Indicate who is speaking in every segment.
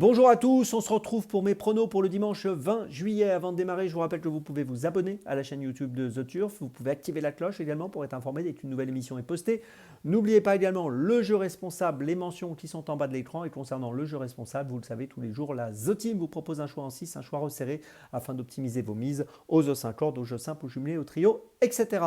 Speaker 1: Bonjour à tous, on se retrouve pour mes pronos pour le dimanche 20 juillet. Avant de démarrer, je vous rappelle que vous pouvez vous abonner à la chaîne YouTube de The Turf. Vous pouvez activer la cloche également pour être informé dès qu'une nouvelle émission est postée. N'oubliez pas également le jeu responsable, les mentions qui sont en bas de l'écran. Et concernant le jeu responsable, vous le savez, tous les jours, la The Team vous propose un choix en 6, un choix resserré afin d'optimiser vos mises aux os 5 cordes, aux jeux simples, aux jumelés, au trio, etc.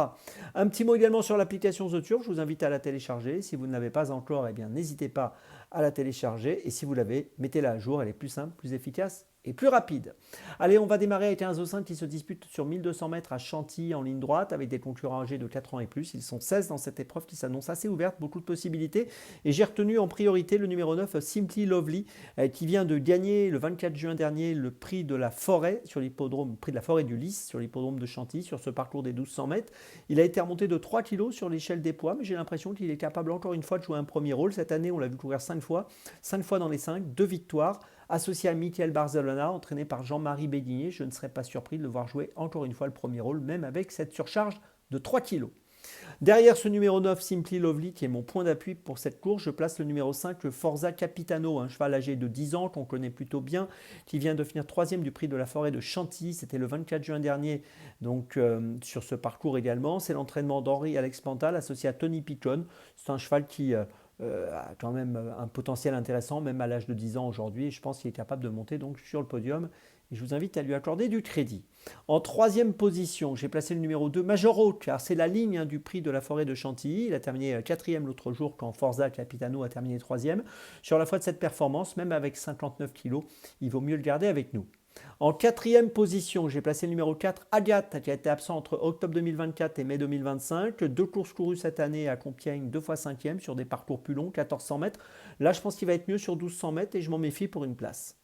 Speaker 1: Un petit mot également sur l'application The Turf. Je vous invite à la télécharger. Si vous ne l'avez pas encore, eh bien, n'hésitez pas à la télécharger. Et si vous l'avez, mettez-la à jour. Elle est plus simple, plus efficace et plus rapide. Allez, on va démarrer avec un Zo5 qui se dispute sur 1200 mètres à Chantilly en ligne droite avec des concurrents âgés de 4 ans et plus. Ils sont 16 dans cette épreuve qui s'annonce assez ouverte, beaucoup de possibilités. Et j'ai retenu en priorité le numéro 9, Simply Lovely, qui vient de gagner le 24 juin dernier le prix de la forêt sur l'hippodrome, prix de la forêt du Lys sur l'hippodrome de Chantilly sur ce parcours des 1200 mètres. Il a été remonté de 3 kg sur l'échelle des poids, mais j'ai l'impression qu'il est capable encore une fois de jouer un premier rôle. Cette année, on l'a vu courir 5 fois dans les 5, 2 victoires. Associé à Michael Barzalona, entraîné par Jean-Marie Bédigné, je ne serais pas surpris de le voir jouer encore une fois le premier rôle, même avec cette surcharge de 3 kg. Derrière ce numéro 9, Simply Lovely, qui est mon point d'appui pour cette course, je place le numéro 5, le Forza Capitano, un cheval âgé de 10 ans qu'on connaît plutôt bien, qui vient de finir 3e du prix de la forêt de Chantilly. C'était le 24 juin dernier, donc sur ce parcours également. C'est l'entraînement d'Henri Alex Pantal, associé à Tony Picon. C'est un cheval qui a quand même un potentiel intéressant, même à l'âge de 10 ans aujourd'hui. Et je pense qu'il est capable de monter donc sur le podium. Et je vous invite à lui accorder du crédit. En troisième position, j'ai placé le numéro 2, Major Oak, car c'est la ligne du prix de la forêt de Chantilly. Il a terminé 4e l'autre jour quand Forza Capitano a terminé 3e. Sur la foi de cette performance, même avec 59 kg, il vaut mieux le garder avec nous. En quatrième position, j'ai placé le numéro 4, Agathe, qui a été absent entre octobre 2024 et mai 2025. 2 courses courues cette année à Compiègne, 2 fois 5e sur des parcours plus longs, 1400 mètres. Là, je pense qu'il va être mieux sur 1200 mètres et je m'en méfie pour une place.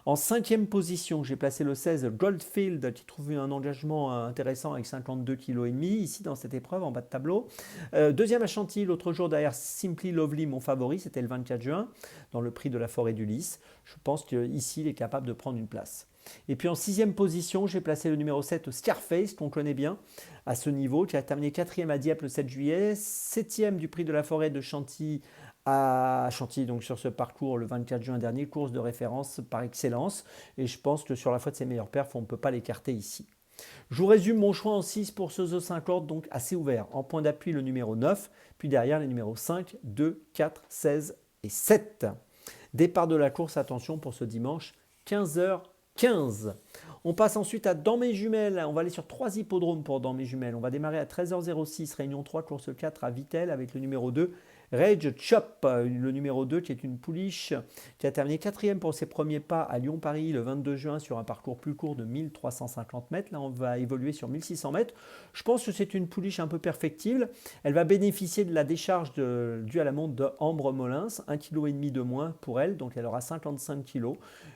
Speaker 1: En cinquième position, j'ai placé le 16 Goldfield qui trouve un engagement intéressant avec 52,5 kg ici dans cette épreuve en bas de tableau. Deuxième à Chantilly, l'autre jour derrière Simply Lovely, mon favori, c'était le 24 juin dans le prix de la forêt du Lys. Je pense qu'ici, il est capable de prendre une place. Et puis en sixième position, j'ai placé le numéro 7 Scarface, qu'on connaît bien à ce niveau, qui a terminé 4e à Dieppe le 7 juillet, 7e du prix de la forêt de Chantilly à Chantilly, donc sur ce parcours le 24 juin dernier, course de référence par excellence. Et je pense que sur la foi de ses meilleurs perfs, on ne peut pas l'écarter ici. Je vous résume mon choix en 6 pour ce Zo 50, donc assez ouvert. En point d'appui, le numéro 9, puis derrière les numéros 5, 2, 4, 16 et 7. Départ de la course, attention pour ce dimanche, 15h15. On passe ensuite à Dans mes jumelles. On va aller sur 3 hippodromes pour Dans mes jumelles. On va démarrer à 13h06, réunion 3, course 4 à Vittel avec le numéro 2, Rage Chop, le numéro 2 qui est une pouliche qui a terminé 4e pour ses premiers pas à Lyon-Paris le 22 juin sur un parcours plus court de 1350 mètres. Là, on va évoluer sur 1600 mètres. Je pense que c'est une pouliche un peu perfectible. Elle va bénéficier de la décharge due à la monte de Ambre Molins, 1,5 kg de moins pour elle, donc elle aura 55 kg.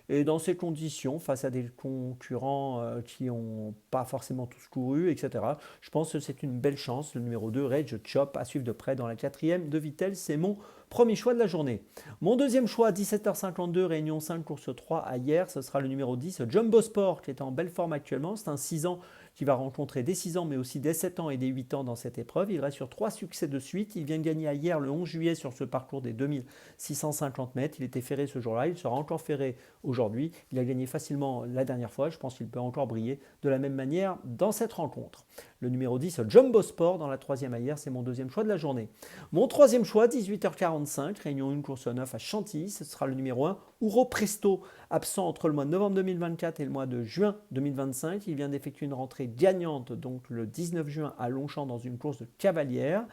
Speaker 1: Et dans ces conditions, face à des concurrents qui n'ont pas forcément tous couru, etc., je pense que c'est une belle chance. Le numéro 2, Rage Chop, à suivre de près dans la 4e de Vittel. C'est mon premier choix de la journée. Mon deuxième choix, 17h52, réunion 5, course 3 à hier, ce sera le numéro 10, Jumbo Sport, qui est en belle forme actuellement. C'est un 6 ans qui va rencontrer des 6 ans, mais aussi des 7 ans et des 8 ans dans cette épreuve. Il reste sur 3 succès de suite. Il vient de gagner hier, le 11 juillet, sur ce parcours des 2650 mètres. Il était ferré ce jour-là, il sera encore ferré aujourd'hui. Il a gagné facilement la dernière fois. Je pense qu'il peut encore briller de la même manière dans cette rencontre. Le numéro 10, Jumbo Sport, dans la 3e à hier, c'est mon deuxième choix de la journée. Mon troisième choix, 18h45, réunion 1, course 9 à Chantilly, ce sera le numéro 1, Ouro Presto, absent entre le mois de novembre 2024 et le mois de juin 2025. Il vient d'effectuer une rentrée gagnante, donc le 19 juin à Longchamp dans une course de cavalière.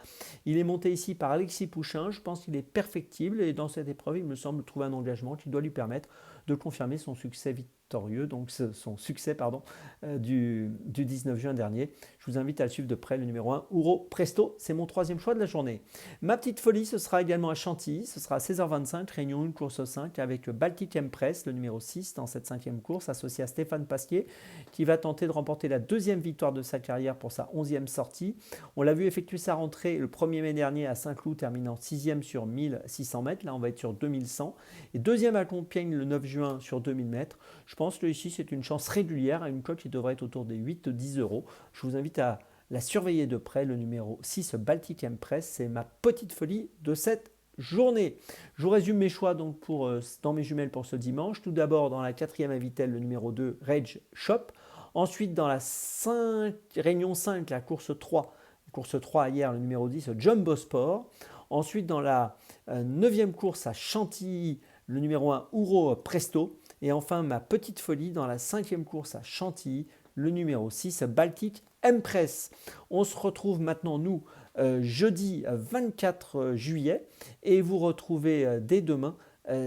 Speaker 1: Il est monté ici par Alexis Pouchin, je pense qu'il est perfectible et dans cette épreuve, il me semble trouver un engagement qui doit lui permettre de confirmer son succès victorieux, donc son succès du 19 juin dernier. Je vous invite à le suivre de près, le numéro 1, Ouro Presto, c'est mon troisième choix de la journée. Ma petite folie, ce sera également à Chantilly, ce sera à 16h25, réunion 1, course 5, avec Baltic Empress, le numéro 6 dans cette 5e course, associé à Stéphane Pasquier, qui va tenter de remporter la 2e victoire de sa carrière pour sa 11e sortie. On l'a vu effectuer sa rentrée le 1er mai dernier à Saint-Cloud, terminant 6e sur 1600 mètres, là on va être sur 2100, et 2e à Compiègne le 9 juin sur 2000 mètres. Je pense que ici c'est une chance régulière à une cote qui devrait être autour des 8-10 euros. Je vous invite à la surveiller de près, le numéro 6 Baltic Empress, c'est ma petite folie de cette journée. Je vous résume mes choix donc dans mes jumelles pour ce dimanche. Tout d'abord dans la 4e Avitel, le numéro 2, Rage Shop. Ensuite dans la réunion 5, la course 3 hier, le numéro 10, Jumbo Sport. Ensuite dans la 9e course à Chantilly, le numéro 1, Ouro Presto. Et enfin ma petite folie dans la 5e course à Chantilly, le numéro 6, Baltic Empress. On se retrouve maintenant, nous, jeudi 24 juillet et vous retrouvez dès demain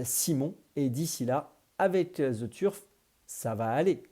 Speaker 1: Simon. Et d'ici là, avec The Turf, ça va aller.